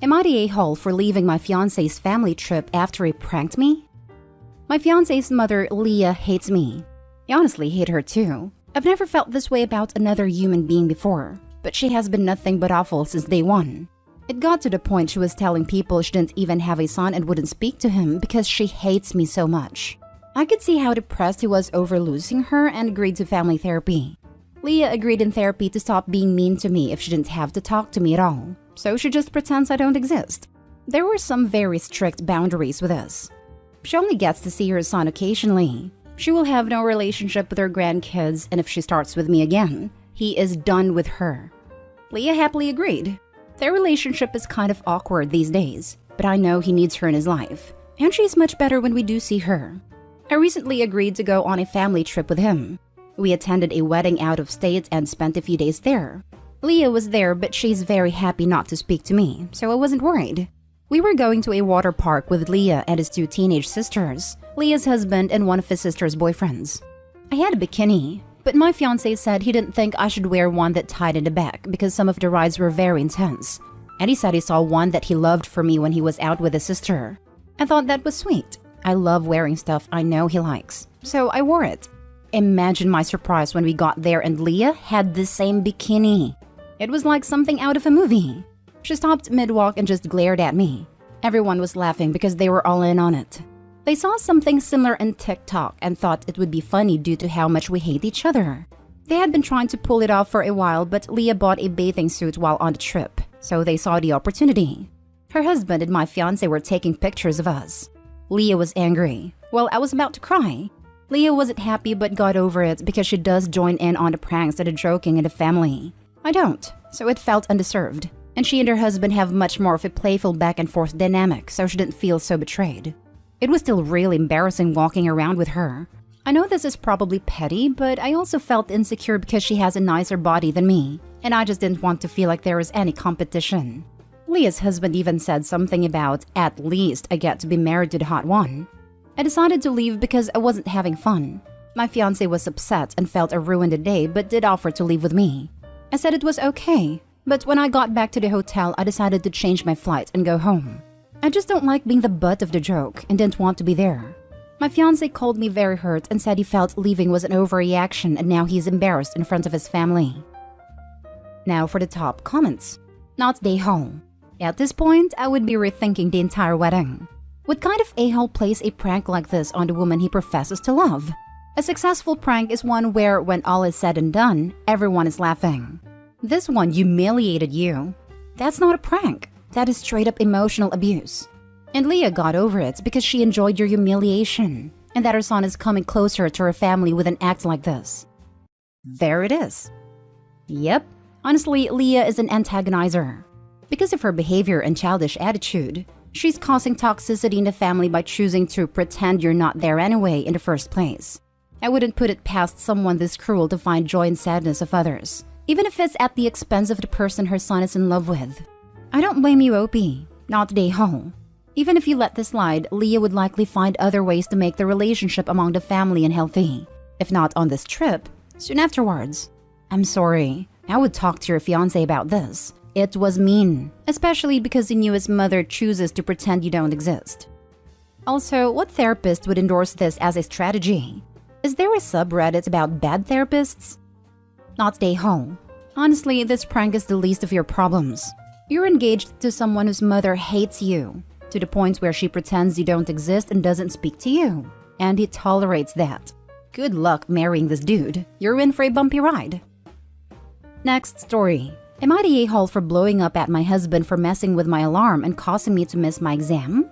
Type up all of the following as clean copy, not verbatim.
Am I the a-hole for leaving my fiancé's family trip after he pranked me? My fiancé's mother, Leah, hates me. I honestly hate her too. I've never felt this way about another human being before, but she has been nothing but awful since day one. It got to the point she was telling people she didn't even have a son and wouldn't speak to him because she hates me so much. I could see how depressed he was over losing her and agreed to family therapy. Leah agreed in therapy to stop being mean to me if she didn't have to talk to me at all, so she just pretends I don't exist. There were some very strict boundaries with this. She only gets to see her son occasionally. She will have no relationship with her grandkids, and if she starts with me again, he is done with her. Leah happily agreed. Their relationship is kind of awkward these days, but I know he needs her in his life, and she's much better when we do see her. I recently agreed to go on a family trip with him. We attended a wedding out of state and spent a few days there. Leah was there, but she's very happy not to speak to me, so I wasn't worried. We were going to a water park with Leah and his two teenage sisters, Leah's husband and one of his sister's boyfriends. I had a bikini, but my fiancé said he didn't think I should wear one that tied in the back because some of the rides were very intense. And he said he saw one that he loved for me when he was out with his sister. I thought that was sweet. I love wearing stuff I know he likes, so I wore it. Imagine my surprise when we got there and Leah had the same bikini. It was like something out of a movie. She stopped mid-walk and just glared at me. Everyone was laughing because they were all in on it. They saw something similar in TikTok and thought it would be funny due to how much we hate each other. They had been trying to pull it off for a while, but Leah bought a bathing suit while on the trip, so they saw the opportunity. Her husband and my fiancé were taking pictures of us. Leah was angry. Well, I was about to cry. Leah wasn't happy but got over it because she does join in on the pranks and the joking in the family. I don't, so it felt undeserved. And she and her husband have much more of a playful back and forth dynamic, so she didn't feel so betrayed. It was still really embarrassing walking around with her. I know this is probably petty, but I also felt insecure because she has a nicer body than me, and I just didn't want to feel like there was any competition. Leah's husband even said something about, at least I get to be married to the hot one. I decided to leave because I wasn't having fun. My fiancé was upset and felt I ruined the day but did offer to leave with me. I said it was okay, but when I got back to the hotel, I decided to change my flight and go home. I just don't like being the butt of the joke and didn't want to be there. My fiancé called me very hurt and said he felt leaving was an overreaction and now he's embarrassed in front of his family. Now for the top comments. Not the a-hole. At this point, I would be rethinking the entire wedding. What kind of a-hole plays a prank like this on the woman he professes to love? A successful prank is one where, when all is said and done, everyone is laughing. This one humiliated you. That's not a prank. That is straight up emotional abuse. And Leah got over it because she enjoyed your humiliation, and that her son is coming closer to her family with an act like this. There it is. Yep, honestly, Leah is an antagonizer. Because of her behavior and childish attitude, she's causing toxicity in the family by choosing to pretend you're not there anyway in the first place. I wouldn't put it past someone this cruel to find joy in sadness of others, even if it's at the expense of the person her son is in love with. I don't blame you, Opie. Not the a-hole. Even if you let this slide, Leah would likely find other ways to make the relationship among the family unhealthy. If not on this trip, soon afterwards. I'm sorry. I would talk to your fiancé about this. It was mean, especially because he knew his mother chooses to pretend you don't exist. Also, what therapist would endorse this as a strategy? Is there a subreddit about bad therapists? Not the a-hole. Honestly, this prank is the least of your problems. You're engaged to someone whose mother hates you, to the point where she pretends you don't exist and doesn't speak to you. And he tolerates that. Good luck marrying this dude. You're in for a bumpy ride. Next story. Am I the a-hole for blowing up at my husband for messing with my alarm and causing me to miss my exam?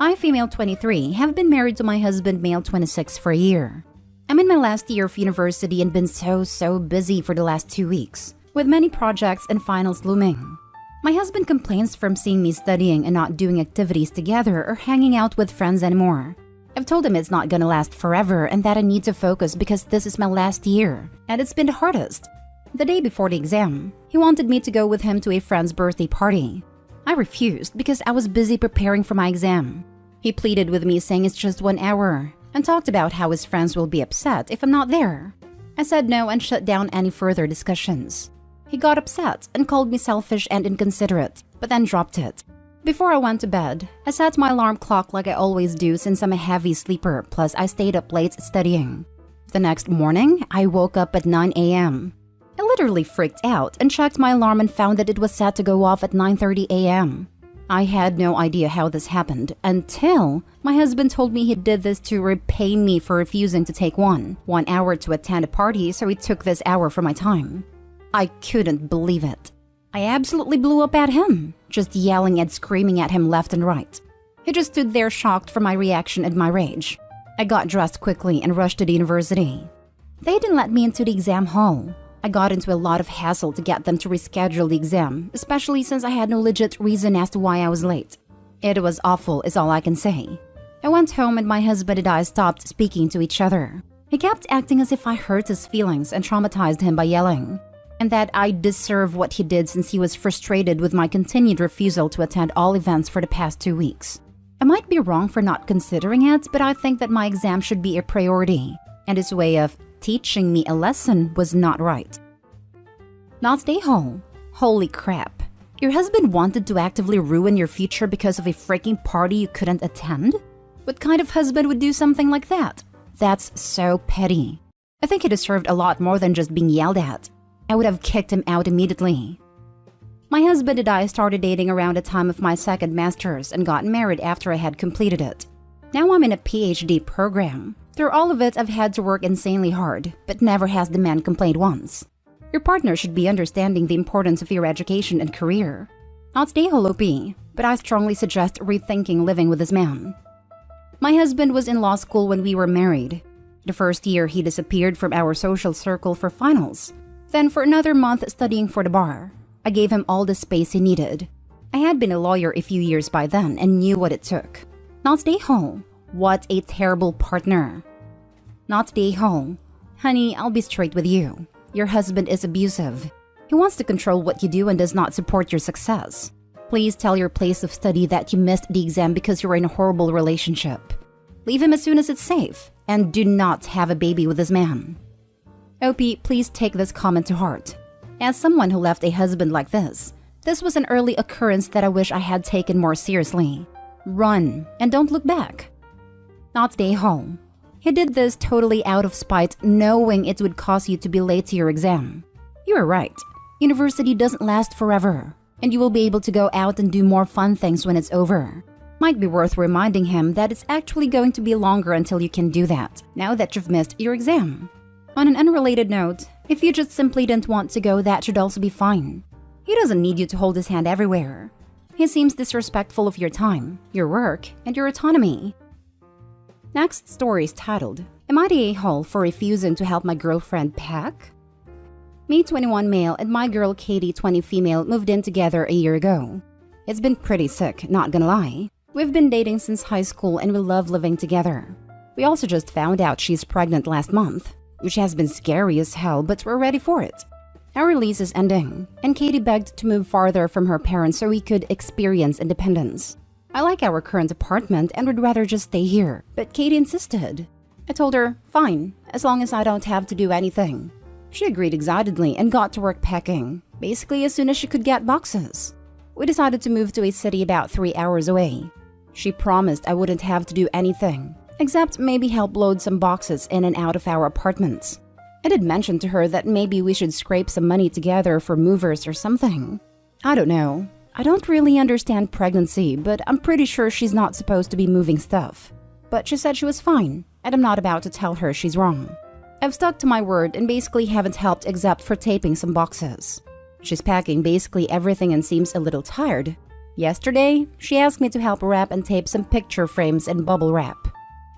I, female 23, have been married to my husband, male 26, for a year. I'm in my last year of university and been so busy for the last 2 weeks, with many projects and finals looming. My husband complains from seeing me studying and not doing activities together or hanging out with friends anymore. I've told him it's not gonna last forever and that I need to focus because this is my last year, and it's been the hardest. The day before the exam, he wanted me to go with him to a friend's birthday party. I refused because I was busy preparing for my exam. He pleaded with me saying it's just 1 hour and talked about how his friends will be upset if I'm not there. I said no and shut down any further discussions. He got upset and called me selfish and inconsiderate, but then dropped it. Before I went to bed, I set my alarm clock like I always do since I'm a heavy sleeper, plus I stayed up late studying. The next morning, I woke up at 9 a.m. I literally freaked out and checked my alarm and found that it was set to go off at 9:30 a.m. I had no idea how this happened until my husband told me he did this to repay me for refusing to take one hour to attend a party, so he took this hour from my time. I couldn't believe it. I absolutely blew up at him, just yelling and screaming at him left and right. He just stood there shocked for my reaction and my rage. I got dressed quickly and rushed to the university. They didn't let me into the exam hall. I got into a lot of hassle to get them to reschedule the exam, especially since I had no legit reason as to why I was late. It was awful is all I can say. I went home and my husband and I stopped speaking to each other. He kept acting as if I hurt his feelings and traumatized him by yelling, and that I deserve what he did since he was frustrated with my continued refusal to attend all events for the past 2 weeks. I might be wrong for not considering it, but I think that my exam should be a priority, and his way of teaching me a lesson was not right. Not stay home. Holy crap. Your husband wanted to actively ruin your future because of a freaking party you couldn't attend? What kind of husband would do something like that? That's so petty. I think he deserved a lot more than just being yelled at. I would have kicked him out immediately. My husband and I started dating around the time of my second master's and got married after I had completed it. Now I'm in a PhD program. Through all of it, I've had to work insanely hard, but never has the man complained once. Your partner should be understanding the importance of your education and career. Not stay holopy, but I strongly suggest rethinking living with this man. My husband was in law school when we were married. The first year, he disappeared from our social circle for finals. Then for another month studying for the bar. I gave him all the space he needed. I had been a lawyer a few years by then and knew what it took. Not stay home. What a terrible partner. Not stay home. Honey, I'll be straight with you. Your husband is abusive. He wants to control what you do and does not support your success. Please tell your place of study that you missed the exam because you're in a horrible relationship. Leave him as soon as it's safe, and do not have a baby with this man. Opie, please take this comment to heart. As someone who left a husband like this was an early occurrence that I wish I had taken more seriously. Run, and don't look back. Not stay home. He did this totally out of spite, knowing it would cause you to be late to your exam. You are right. University doesn't last forever, and you will be able to go out and do more fun things when it's over. Might be worth reminding him that it's actually going to be longer until you can do that, now that you've missed your exam. On an unrelated note, if you just simply didn't want to go, that should also be fine. He doesn't need you to hold his hand everywhere. He seems disrespectful of your time, your work, and your autonomy. Next story is titled, Am I the a-hole for refusing to help my girlfriend pack? Me, 21 male, and my girl Katie, 20 female, moved in together a year ago. It's been pretty sick, not gonna lie. We've been dating since high school and we love living together. We also just found out she's pregnant last month, which has been scary as hell, but we're ready for it. Our lease is ending, and Katie begged to move farther from her parents so we could experience independence. I like our current apartment and would rather just stay here, but Katie insisted. I told her, fine, as long as I don't have to do anything. She agreed excitedly and got to work packing, basically as soon as she could get boxes. We decided to move to a city about 3 hours away. She promised I wouldn't have to do anything, except maybe help load some boxes in and out of our apartments. I did mention to her that maybe we should scrape some money together for movers or something. I don't know. I don't really understand pregnancy, but I'm pretty sure she's not supposed to be moving stuff. But she said she was fine, and I'm not about to tell her she's wrong. I've stuck to my word and basically haven't helped except for taping some boxes. She's packing basically everything and seems a little tired. Yesterday, she asked me to help wrap and tape some picture frames and bubble wrap.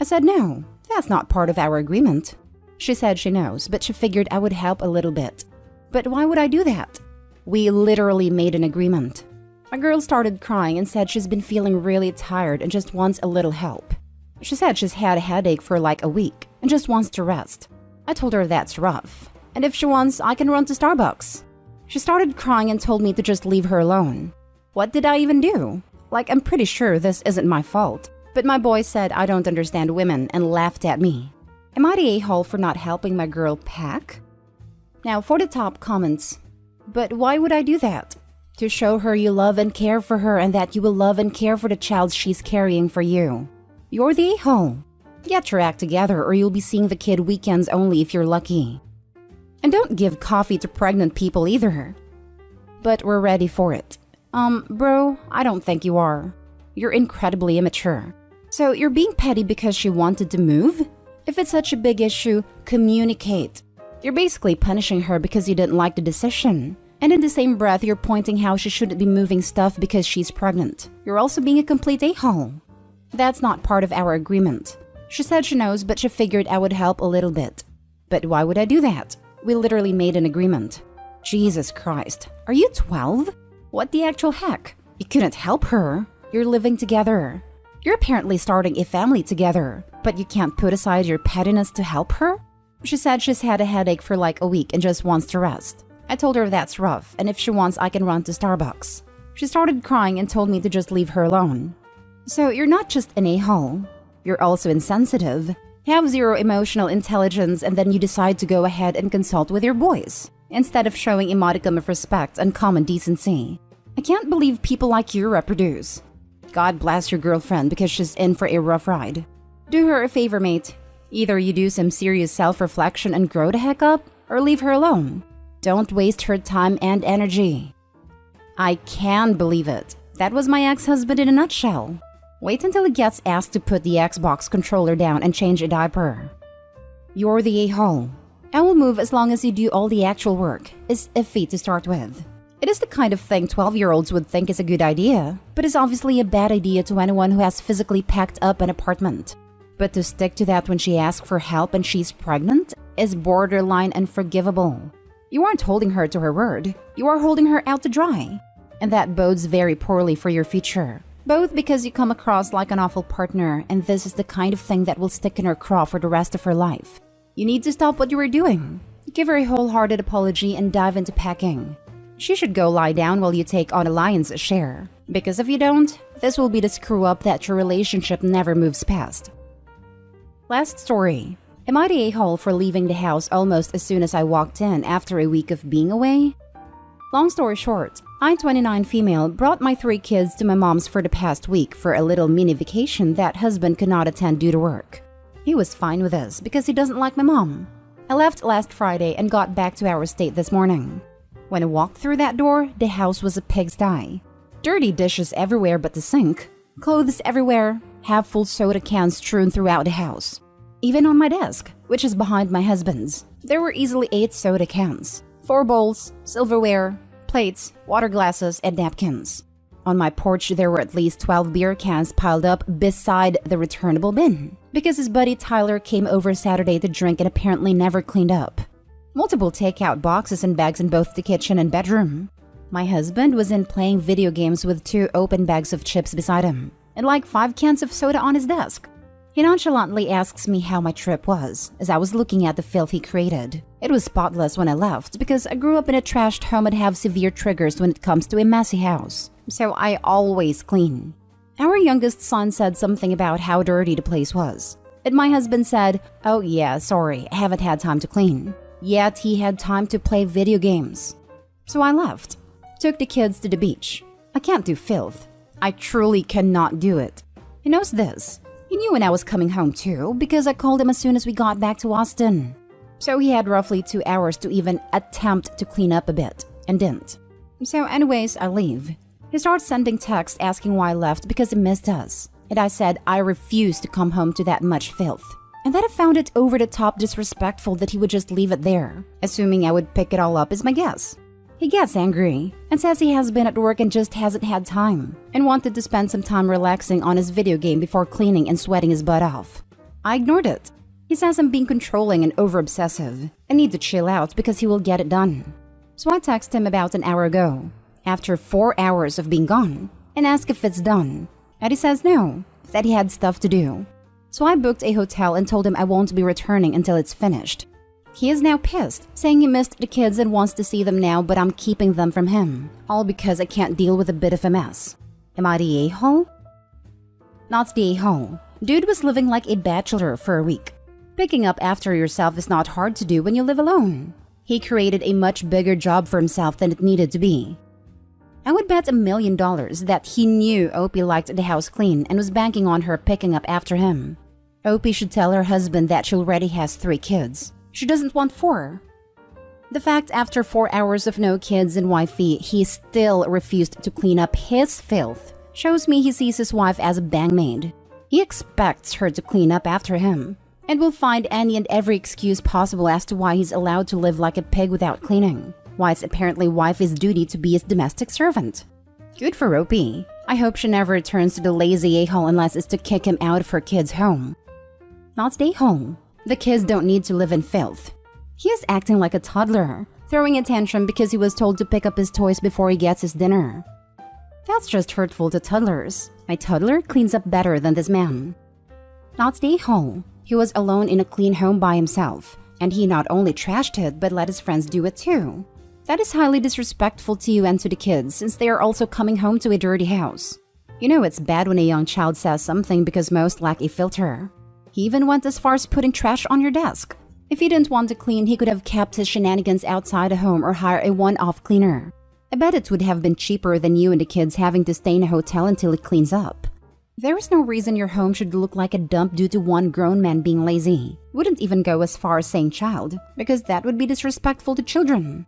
I said no, that's not part of our agreement. She said she knows, but she figured I would help a little bit. But why would I do that? We literally made an agreement. My girl started crying and said she's been feeling really tired and just wants a little help. She said she's had a headache for like a week and just wants to rest. I told her that's rough, and if she wants, I can run to Starbucks. She started crying and told me to just leave her alone. What did I even do? Like, I'm pretty sure this isn't my fault. But my boy said I don't understand women and laughed at me. Am I the a-hole for not helping my girl pack? Now for the top comments. But why would I do that? To show her you love and care for her and that you will love and care for the child she's carrying for you. You're the a-hole. Get your act together or you'll be seeing the kid weekends only if you're lucky. And don't give coffee to pregnant people either. But we're ready for it. Bro, I don't think you are. You're incredibly immature. So you're being petty because she wanted to move? If it's such a big issue, communicate. You're basically punishing her because you didn't like the decision. And in the same breath, you're pointing how she shouldn't be moving stuff because she's pregnant. You're also being a complete a-hole. That's not part of our agreement. She said she knows, but she figured I would help a little bit. But why would I do that? We literally made an agreement. Jesus Christ. Are you 12? What the actual heck? You couldn't help her. You're living together. You're apparently starting a family together, but you can't put aside your pettiness to help her? She said she's had a headache for like a week and just wants to rest. I told her that's rough, and if she wants, I can run to Starbucks. She started crying and told me to just leave her alone. So you're not just an a-hole. You're also insensitive. Have zero emotional intelligence, and then you decide to go ahead and consult with your boys, instead of showing a modicum of respect and common decency. I can't believe people like you reproduce. God bless your girlfriend because she's in for a rough ride. Do her a favor, mate. Either you do some serious self-reflection and grow the heck up, or leave her alone. Don't waste her time and energy. I can believe it. That was my ex-husband in a nutshell. Wait until he gets asked to put the Xbox controller down and change a diaper. You're the a-hole. I will move as long as you do all the actual work. Is iffy to start with. It is the kind of thing 12-year-olds would think is a good idea, but is obviously a bad idea to anyone who has physically packed up an apartment. But to stick to that when she asks for help and she's pregnant is borderline unforgivable. You aren't holding her to her word. You are holding her out to dry. And that bodes very poorly for your future. Both because you come across like an awful partner, and this is the kind of thing that will stick in her craw for the rest of her life. You need to stop what you were doing. Give her a wholehearted apology and dive into packing. She should go lie down while you take on a lion's share. Because if you don't, this will be the screw-up that your relationship never moves past. Last story. Am I the a-hole for leaving the house almost as soon as I walked in after a week of being away? Long story short, I, 29 female, brought my 3 kids to my mom's for the past week for a little mini vacation that husband could not attend due to work. He was fine with us because he doesn't like my mom. I left last Friday and got back to our state this morning. When I walked through that door, the house was a pigsty. Dirty dishes everywhere but the sink, clothes everywhere, half-full soda cans strewn throughout the house. Even on my desk, which is behind my husband's, there were easily 8 soda cans, 4 bowls, silverware, plates, water glasses, and napkins. On my porch, there were at least 12 beer cans piled up beside the returnable bin, because his buddy Tyler came over Saturday to drink and apparently never cleaned up. Multiple takeout boxes and bags in both the kitchen and bedroom. My husband was in playing video games with 2 open bags of chips beside him, and like 5 cans of soda on his desk. He nonchalantly asks me how my trip was, as I was looking at the filth he created. It was spotless when I left, because I grew up in a trashed home and have severe triggers when it comes to a messy house, so I always clean. Our youngest son said something about how dirty the place was, and my husband said, "Oh yeah, sorry, I haven't had time to clean." Yet he had time to play video games. So I left. Took the kids to the beach. I can't do filth. I truly cannot do it. He knows this. He knew when I was coming home too, because I called him as soon as we got back to Austin. So he had roughly 2 hours to even attempt to clean up a bit, and didn't. So anyways, I leave. He starts sending texts asking why I left because he missed us. And I said I refuse to come home to that much filth. And that I found it over the top disrespectful that he would just leave it there, assuming I would pick it all up is my guess. He gets angry and says he has been at work and just hasn't had time, and wanted to spend some time relaxing on his video game before cleaning and sweating his butt off. I ignored it. He says I'm being controlling and over-obsessive. I need to chill out because he will get it done. So I text him about an hour ago, after 4 hours of being gone, and ask if it's done. And he says no, that he had stuff to do. So I booked a hotel and told him I won't be returning until it's finished. He is now pissed, saying he missed the kids and wants to see them now, but I'm keeping them from him. All because I can't deal with a bit of a mess. Am I the a-hole? Not the a-hole. Dude was living like a bachelor for a week. Picking up after yourself is not hard to do when you live alone. He created a much bigger job for himself than it needed to be. I would bet $1 million that he knew Opie liked the house clean and was banking on her picking up after him. Opie should tell her husband that she already has 3 kids. She doesn't want 4. The fact after 4 hours of no kids and wifey, he still refused to clean up his filth shows me he sees his wife as a bangmaid. He expects her to clean up after him and will find any and every excuse possible as to why he's allowed to live like a pig without cleaning. Why it's apparently wifey's duty to be his domestic servant. Good for Opie. I hope she never returns to the lazy a-hole unless it's to kick him out of her kids' home. Not stay home. The kids don't need to live in filth. He is acting like a toddler, throwing a tantrum because he was told to pick up his toys before he gets his dinner. That's just hurtful to toddlers. My toddler cleans up better than this man. Not stay home. He was alone in a clean home by himself, and he not only trashed it but let his friends do it too. That is highly disrespectful to you and to the kids, since they are also coming home to a dirty house. You know it's bad when a young child says something because most lack a filter. He even went as far as putting trash on your desk. If he didn't want to clean, he could have kept his shenanigans outside the home or hire a one-off cleaner. I bet it would have been cheaper than you and the kids having to stay in a hotel until it cleans up. There is no reason your home should look like a dump due to one grown man being lazy. Wouldn't even go as far as saying child, because that would be disrespectful to children.